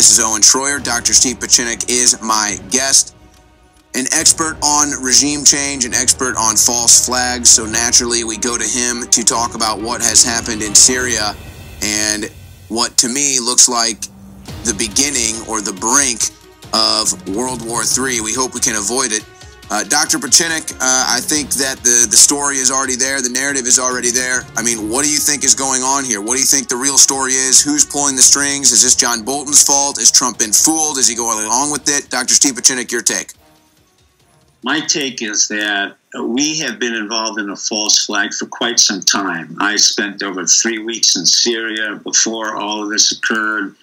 This is Owen Shroyer. Dr. Steve PIECZENIK is my guest. An expert on regime change, an expert on false flags. So naturally, we go to him to talk about what has happened in Syria and what to me looks like the beginning or the brink of World War III. We hope we can avoid it. Dr. PIECZENIK, I think that the story is already there. The narrative is already there. I mean, what do you think is going on here? What do you think the real story is? Who's pulling the strings? Is this John Bolton's fault? Is Trump been fooled? Is he going along with it? Dr. Steve PIECZENIK, your take. My take is that we have been involved in a false flag for quite some time. I spent over 3 weeks in Syria before all of this occurred,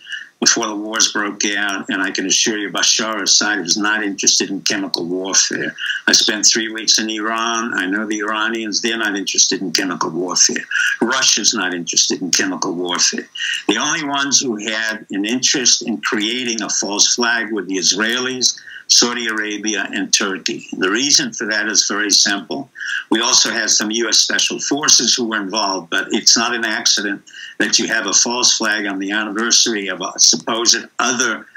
before the wars broke out, and I can assure you Bashar Assad is not interested in chemical warfare. I spent 3 weeks in Iran. I know the Iranians, they're not interested in chemical warfare. Russia's not interested in chemical warfare. The only ones who had an interest in creating a false flag were the Israelis, Saudi Arabia, and Turkey. The reason for that is very simple. We also had some U.S. Special Forces who were involved, but it's not an accident that you have a false flag on the anniversary of a supposed other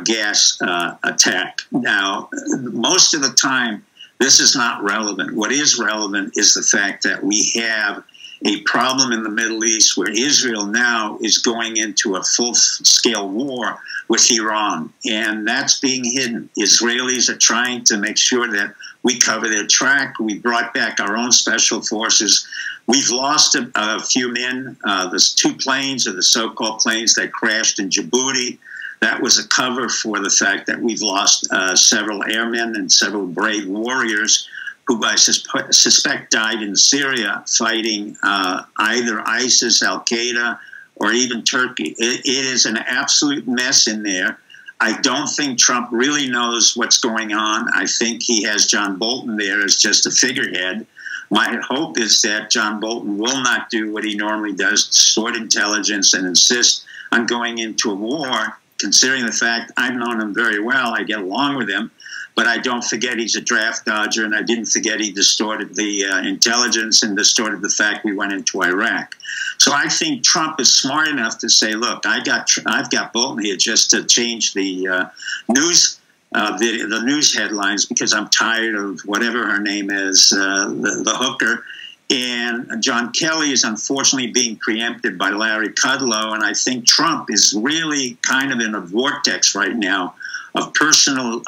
gas attack. Now, most of the time, this is not relevant. What is relevant is the fact that we have a problem in the Middle East where Israel now is going into a full-scale war with Iran, and that's being hidden. Israelis are trying to make sure that we cover their track. We brought back our own special forces. We've lost a few men. There's 2 planes, or the so-called planes, that crashed in Djibouti. That was a cover for the fact that we've lost several airmen and several brave warriors who I suspect died in Syria fighting either ISIS, Al-Qaeda, or even Turkey. It is an absolute mess in there. I don't think Trump really knows what's going on. I think he has John Bolton there as just a figurehead. My hope is that John Bolton will not do what he normally does, distort intelligence and insist on going into a war, considering the fact I've known him very well. I get along with him. But I don't forget he's a draft dodger, and I didn't forget he distorted the intelligence and distorted the fact we went into Iraq. So I think Trump is smart enough to say, look, I've got Bolton here just to change the news headlines because I'm tired of whatever her name is, the hooker. And John Kelly is unfortunately being preempted by Larry Kudlow, and I think Trump is really kind of in a vortex right now of personal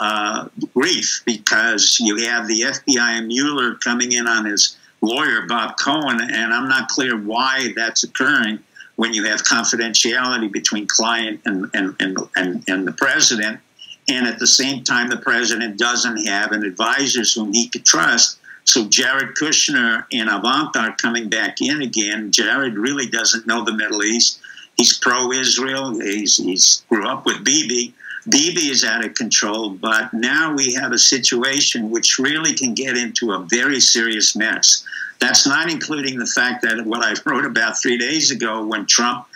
grief, because you have the FBI and Mueller coming in on his lawyer, Bob Cohen, and I'm not clear why that's occurring when you have confidentiality between client and the president, and at the same time the president doesn't have an advisors whom he could trust. So Jared Kushner and Ivanka are coming back in again. Jared really doesn't know the Middle East. He's pro-Israel. He's grew up with Bibi. Bibi is out of control, but now we have a situation which really can get into a very serious mess. That's not including the fact that what I wrote about 3 days ago when Trump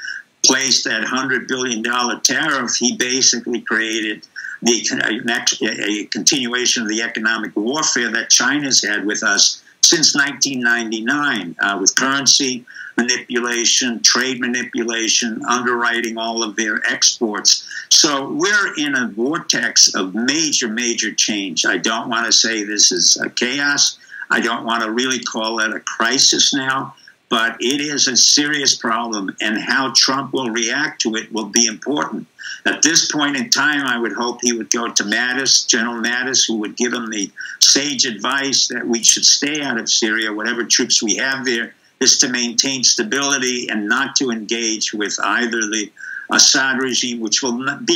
placed that $100 billion tariff, he basically created a continuation of the economic warfare that China's had with us since 1999, with currency manipulation, trade manipulation, underwriting all of their exports. So we're in a vortex of major, major change. I don't want to say this is a chaos. I don't want to really call it a crisis now, but it is a serious problem, and how Trump will react to it will be important. At this point in time, I would hope he would go to Mattis, General Mattis, who would give him the sage advice that we should stay out of Syria, whatever troops we have there, is to maintain stability and not to engage with either the Assad regime, which will not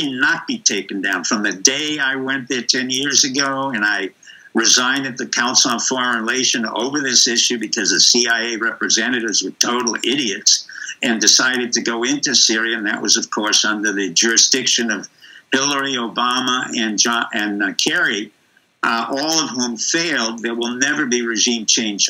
be taken down. From the day I went there 10 years ago and I resigned at the Council on Foreign Relations over this issue because the CIA representatives were total idiots and decided to go into Syria, and that was, of course, under the jurisdiction of Hillary, Obama, and Kerry, all of whom failed. There will never be regime change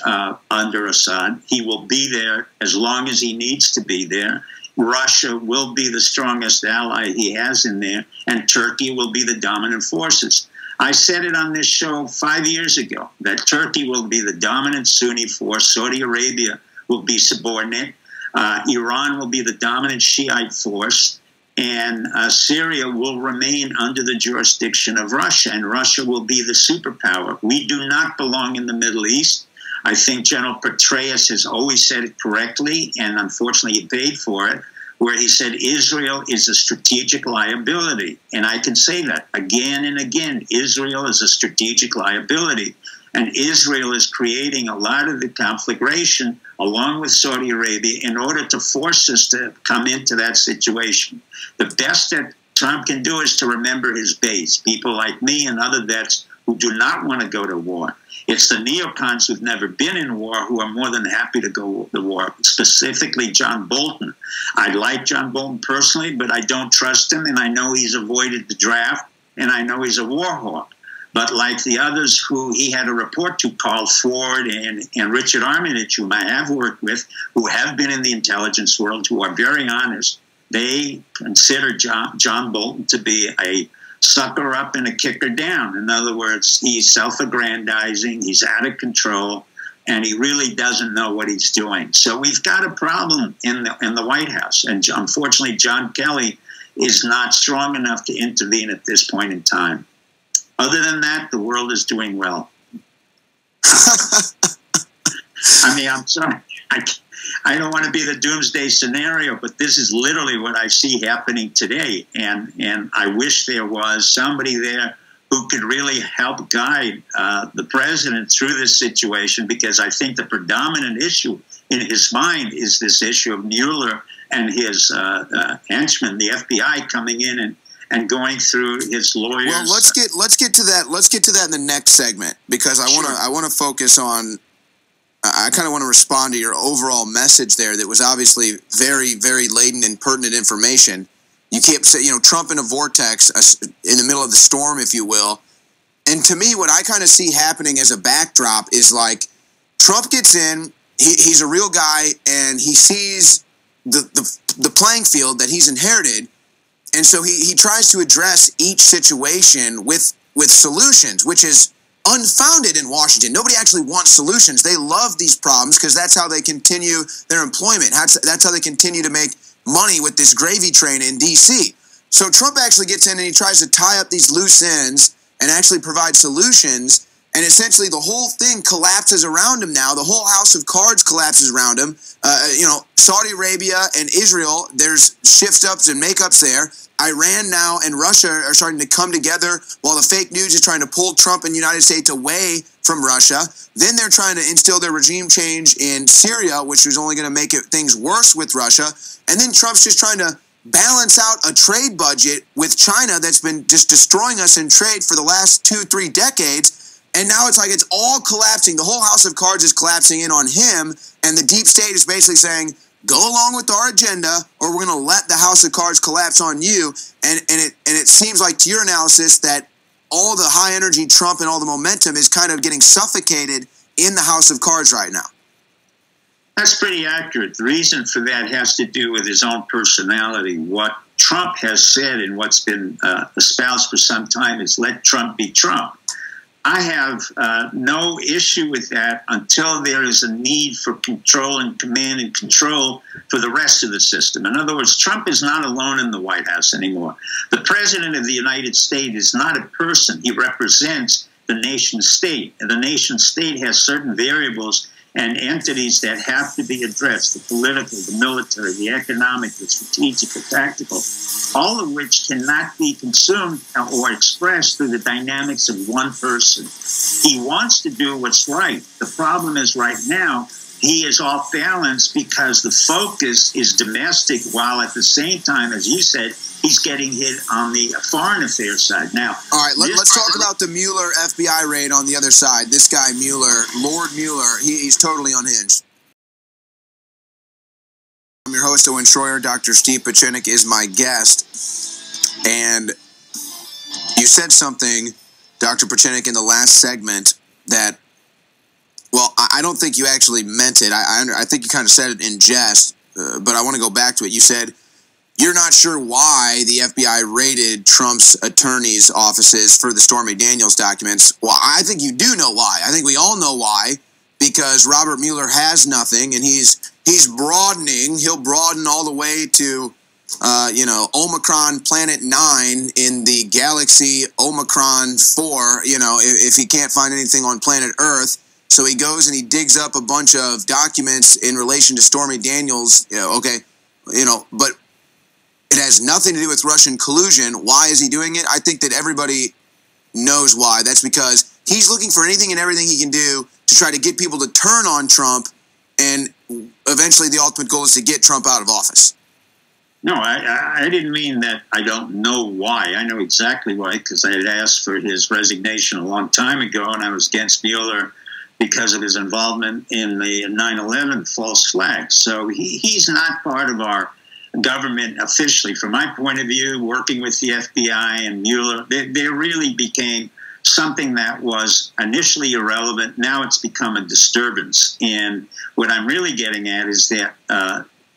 under Assad. He will be there as long as he needs to be there. Russia will be the strongest ally he has in there, and Turkey will be the dominant forces. I said it on this show 5 years ago, that Turkey will be the dominant Sunni force, Saudi Arabia will be subordinate, Iran will be the dominant Shiite force, and Syria will remain under the jurisdiction of Russia, and Russia will be the superpower. We do not belong in the Middle East. I think General Petraeus has always said it correctly, and unfortunately he paid for it, where he said Israel is a strategic liability. And I can say that again and again. Israel is a strategic liability. And Israel is creating a lot of the conflagration along with Saudi Arabia in order to force us to come into that situation. The best that Trump can do is to remember his base, people like me and other vets who do not want to go to war. It's the neocons who've never been in war who are more than happy to go to war, specifically John Bolton. I like John Bolton personally, but I don't trust him, and I know he's avoided the draft, and I know he's a war hawk. But like the others who he had a report to, Carl Ford and Richard Armitage, whom I have worked with, who have been in the intelligence world, who are very honest, they consider John Bolton to be a sucker up and a kicker down. In other words, he's self-aggrandizing, he's out of control, and he really doesn't know what he's doing. So we've got a problem in the White House, and unfortunately John Kelly is not strong enough to intervene at this point in time. Other than that, the world is doing well. I mean, I'm sorry. I don't want to be the doomsday scenario, but this is literally what I see happening today. And I wish there was somebody there who could really help guide the president through this situation, because I think the predominant issue in his mind is this issue of Mueller and his henchmen, the FBI, coming in and going through his lawyers. Well, let's get to that. Let's get to that in the next segment, because I want to focus on. I kind of want to respond to your overall message there. That was obviously very, very laden and pertinent information. You kept saying, Trump in a vortex, in the middle of the storm, if you will. And to me, what I kind of see happening as a backdrop is like Trump gets in. He's a real guy, and he sees the playing field that he's inherited. And so he tries to address each situation with solutions, which is unfounded in Washington. Nobody actually wants solutions. They love these problems because that's how they continue their employment. That's how they continue to make money with this gravy train in D.C. So Trump actually gets in and he tries to tie up these loose ends and actually provide solutions. And essentially the whole thing collapses around him now. The whole house of cards collapses around him. Saudi Arabia and Israel, there's shift-ups and make-ups there. Iran now and Russia are starting to come together while the fake news is trying to pull Trump and the United States away from Russia. Then they're trying to instill their regime change in Syria, which is only going to make things worse with Russia. And then Trump's just trying to balance out a trade budget with China that's been just destroying us in trade for the last 2-3 decades. And now it's like it's all collapsing. The whole house of cards is collapsing in on him, and the deep state is basically saying, go along with our agenda, or we're going to let the house of cards collapse on you. And it seems like, to your analysis, that all the high energy Trump and all the momentum is kind of getting suffocated in the house of cards right now. That's pretty accurate. The reason for that has to do with his own personality. What Trump has said and what's been espoused for some time is let Trump be Trump. I have no issue with that until there is a need for control and command and control for the rest of the system. In other words, Trump is not alone in the White House anymore. The President of the United States is not a person. He represents the nation state. And the nation state has certain variables and entities that have to be addressed: the political, the military, the economic, the strategic, the tactical, all of which cannot be consumed or expressed through the dynamics of one person. He wants to do what's right. The problem is right now, he is off balance because the focus is domestic, while at the same time, as you said, he's getting hit on the foreign affairs side. Now, all right, let's talk about the Mueller FBI raid on the other side. This guy, Mueller, Lord Mueller, he's totally unhinged. I'm your host, Owen Shroyer. Dr. Steve PIECZENIK is my guest. And you said something, Dr. PIECZENIK, in the last segment that, well, I don't think you actually meant it. I think you kind of said it in jest, but I want to go back to it. You said you're not sure why the FBI raided Trump's attorney's offices for the Stormy Daniels documents. Well, I think you do know why. I think we all know why, because Robert Mueller has nothing, and he's broadening. He'll broaden all the way to you know, Omicron Planet 9 in the galaxy Omicron 4, you know, if he can't find anything on planet Earth. So he goes and he digs up a bunch of documents in relation to Stormy Daniels, you know, okay, you know, but it has nothing to do with Russian collusion. Why is he doing it? I think that everybody knows why. That's because he's looking for anything and everything he can do to try to get people to turn on Trump, and eventually the ultimate goal is to get Trump out of office. No, I didn't mean that. I don't know why. I know exactly why, because I had asked for his resignation a long time ago, and I was against Mueller because of his involvement in the 9/11 false flag. So he's not part of our government officially. From my point of view, working with the FBI and Mueller, they really became something that was initially irrelevant. Now it's become a disturbance. And what I'm really getting at is that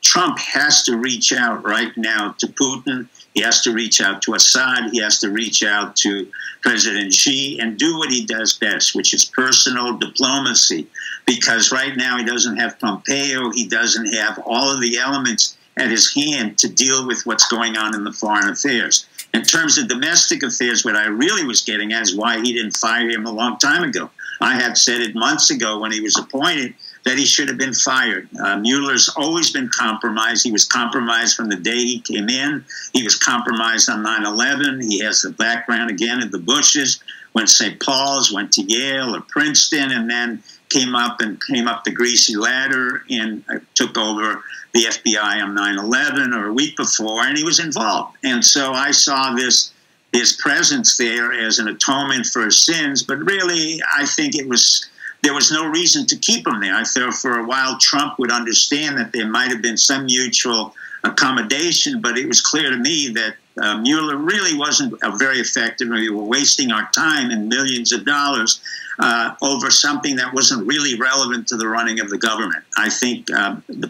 Trump has to reach out right now to Putin. He has to reach out to Assad. He has to reach out to President Xi and do what he does best, which is personal diplomacy. Because right now he doesn't have Pompeo. He doesn't have all of the elements at his hand to deal with what's going on in the foreign affairs. In terms of domestic affairs, what I really was getting at is why he didn't fire him a long time ago. I had said it months ago when he was appointed that he should have been fired. Mueller's always been compromised. He was compromised from the day he came in. He was compromised on 9/11. He has the background again of the Bushes, went to St. Paul's, went to Yale or Princeton, and then came up the greasy ladder and took over the FBI on 9/11 or a week before, and he was involved. And so I saw his presence there as an atonement for his sins, but really I think there was no reason to keep him there. I thought for a while Trump would understand that there might have been some mutual accommodation, but it was clear to me that Mueller really wasn't very effective. We were wasting our time and millions of dollars over something that wasn't really relevant to the running of the government. I think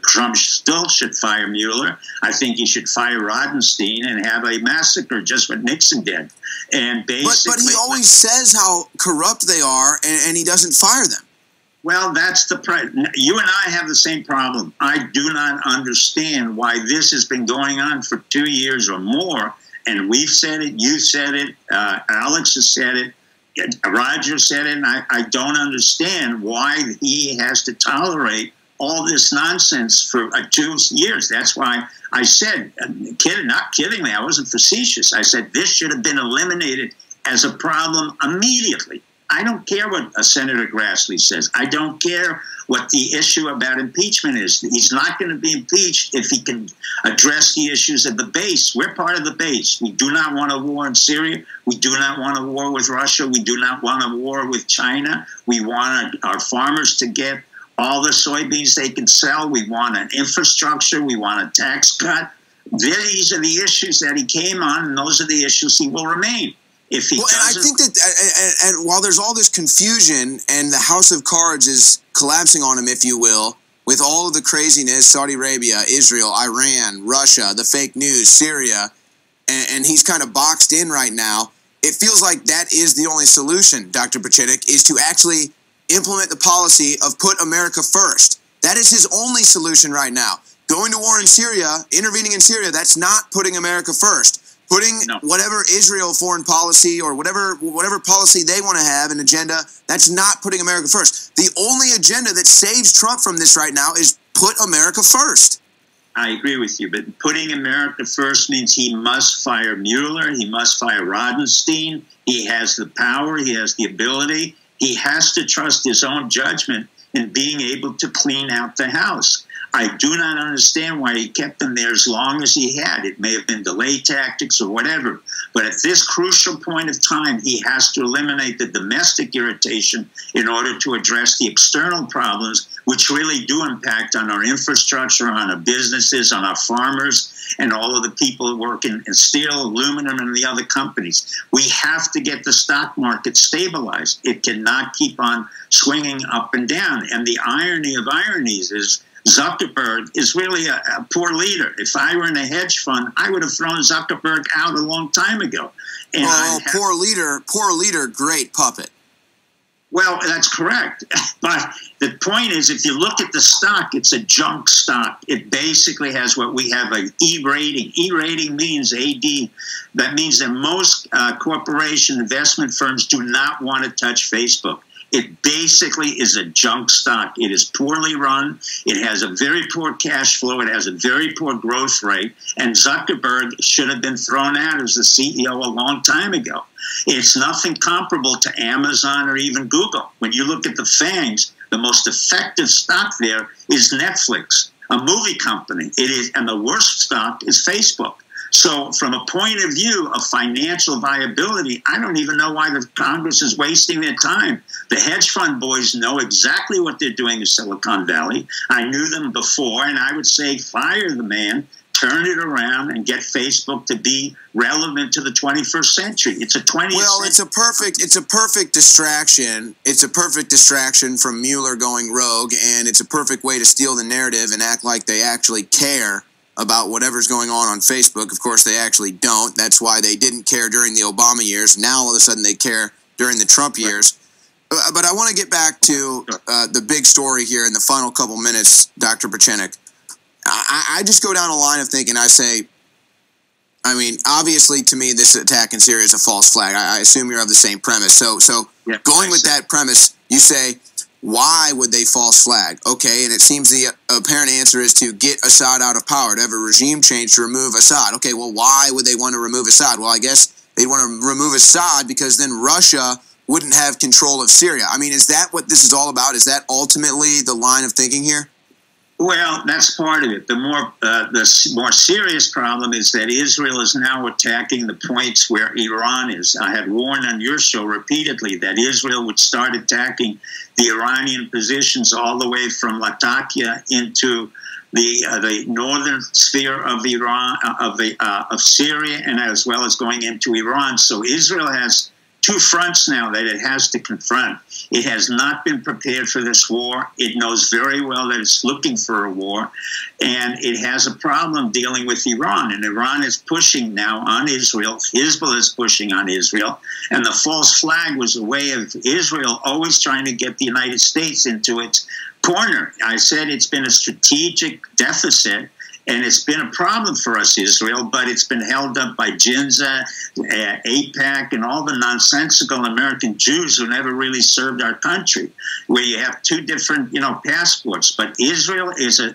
Trump still should fire Mueller. I think he should fire Rodenstein and have a massacre, just what Nixon did. And basically, but he always says how corrupt they are, and he doesn't fire them. Well, that's you and I have the same problem. I do not understand why this has been going on for 2 years or more. And we've said it, you said it, Alex has said it, Roger said it, and I don't understand why he has to tolerate all this nonsense for 2 years. That's why I said, not kiddingly, I wasn't facetious. I said this should have been eliminated as a problem immediately. I don't care what Senator Grassley says. I don't care what the issue about impeachment is. He's not going to be impeached if he can address the issues at the base. We're part of the base. We do not want a war in Syria. We do not want a war with Russia. We do not want a war with China. We want our farmers to get all the soybeans they can sell. We want an infrastructure. We want a tax cut. These are the issues that he came on, and those are the issues he will remain. If he and I think that and while there's all this confusion and the house of cards is collapsing on him, if you will, with all of the craziness, Saudi Arabia, Israel, Iran, Russia, the fake news, Syria, and he's kind of boxed in right now, it feels like that is the only solution, Dr. PIECZENIK, is to actually implement the policy of put America first. That is his only solution right now. Going to war in Syria, intervening in Syria, that's not putting America first. Putting whatever Israel foreign policy or whatever policy they want to have, an agenda, that's not putting America first. The only agenda that saves Trump from this right now is put America first. I agree with you, but putting America first means he must fire Mueller, he must fire Rodenstein. He has the power, he has the ability. He has to trust his own judgment in being able to clean out the house. I do not understand why he kept them there as long as he had. It may have been delay tactics or whatever. But at this crucial point of time, he has to eliminate the domestic irritation in order to address the external problems, which really do impact on our infrastructure, on our businesses, on our farmers, and all of the people who work in steel, aluminum, and the other companies. We have to get the stock market stabilized. It cannot keep on swinging up and down. And the irony of ironies is Zuckerberg is really a poor leader. If I were in a hedge fund, I would have thrown Zuckerberg out a long time ago. And poor leader, great puppet. Well, that's correct. But the point is, if you look at the stock, it's a junk stock. It basically has what we have an E rating. E rating means AD. That means that most corporation investment firms do not want to touch Facebook. It basically is a junk stock. It is poorly run. It has a very poor cash flow. It has a very poor growth rate. And Zuckerberg should have been thrown out as the CEO a long time ago. It's nothing comparable to Amazon or even Google. When you look at the FANGs, the most effective stock there is Netflix, a movie company. It is, and the worst stock is Facebook. So from a point of view of financial viability, I don't even know why the Congress is wasting their time. The hedge fund boys know exactly what they're doing in Silicon Valley. I knew them before, and I would say fire the man, turn it around, and get Facebook to be relevant to the 21st century. It's a 20th Well, century. it's a perfect distraction. It's a perfect distraction from Mueller going rogue, and it's a perfect way to steal the narrative and act like they actually care about whatever's going on Facebook. Of course, they actually don't. That's why they didn't care during the Obama years. Now, all of a sudden, they care during the Trump years. But I want to get back to the big story here in the final couple minutes, Dr. PIECZENIK. I just go down a line of thinking. I say, I mean, obviously, to me, this attack in Syria is a false flag. I assume you're of the same premise. So Yeah, going with that premise, you say, why would they false flag? Okay, and it seems the apparent answer is to get Assad out of power, to have a regime change to remove Assad. Okay, well, why would they want to remove Assad? Well, I guess they'd want to remove Assad because then Russia wouldn't have control of Syria. I mean, is that what this is all about? Is that ultimately the line of thinking here? Well, that's part of it. The more serious problem is that Israel is now attacking the points where Iran is. I had warned on your show repeatedly that Israel would start attacking the Iranian positions all the way from Latakia into the northern sphere of Iran, of Syria, and as well as going into Iran. So Israel has two fronts now that it has to confront. It has not been prepared for this war. It knows very well that it's looking for a war, and it has a problem dealing with Iran. And Iran is pushing now on Israel. Hezbollah is pushing on Israel. And the false flag was a way of Israel always trying to get the United States into its corner. I said it's been a strategic deficit, and it's been a problem for us, Israel, but it's been held up by Ginza, AIPAC, and all the nonsensical American Jews who never really served our country, where you have two different, passports. But Israel is a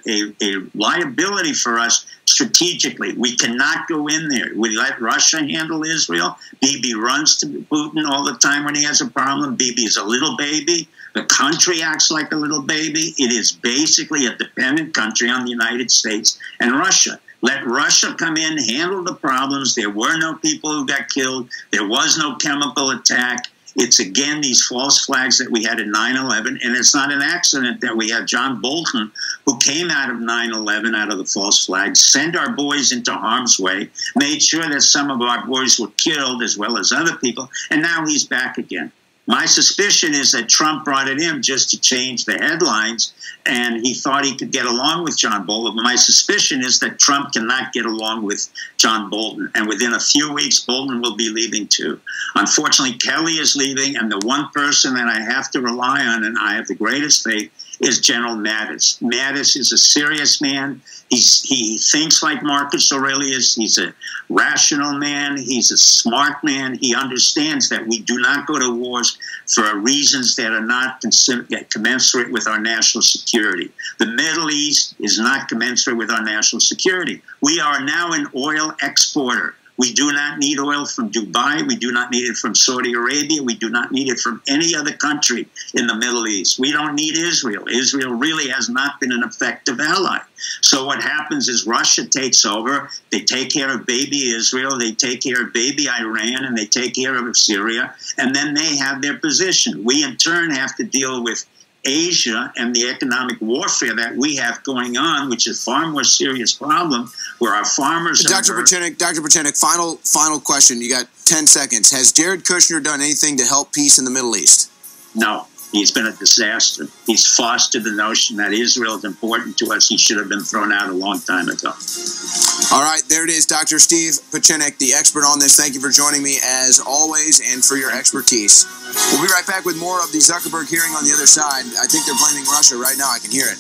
liability for us strategically. We cannot go in there. We let Russia handle Israel. Bibi runs to Putin all the time when he has a problem. Bibi is a little baby. The country acts like a little baby. It is basically a dependent country on the United States and Russia. Let Russia come in, handle the problems. There were no people who got killed. There was no chemical attack. It's, again, these false flags that we had in 9/11, and it's not an accident that we had John Bolton, who came out of 9/11, out of the false flags, sent our boys into harm's way, made sure that some of our boys were killed as well as other people, and now he's back again. My suspicion is that Trump brought it in just to change the headlines, and he thought he could get along with John Bolton. But my suspicion is that Trump cannot get along with John Bolton, and within a few weeks, Bolton will be leaving too. Unfortunately, Kelly is leaving, and the one person that I have to rely on, and I have the greatest faith, is General Mattis. Mattis is a serious man. He thinks like Marcus Aurelius. He's a rational man. He's a smart man. He understands that we do not go to wars for reasons that are not commensurate with our national security. The Middle East is not commensurate with our national security. We are now an oil exporter. We do not need oil from Dubai. We do not need it from Saudi Arabia. We do not need it from any other country in the Middle East. We don't need Israel. Israel really has not been an effective ally. So what happens is Russia takes over. They take care of baby Israel. They take care of baby Iran, and they take care of Syria. And then they have their position. We, in turn, have to deal with Asia and the economic warfare that we have going on, which is a far more serious problem, where our farmers are... Dr. PIECZENIK, final question. You got 10 seconds. Has Jared Kushner done anything to help peace in the Middle East? No. He's been a disaster. He's fostered the notion that Israel is important to us. He should have been thrown out a long time ago. All right, there it is, Dr. Steve PIECZENIK, the expert on this. Thank you for joining me as always and for your expertise. We'll be right back with more of the Zuckerberg hearing on the other side. I think they're blaming Russia right now. I can hear it.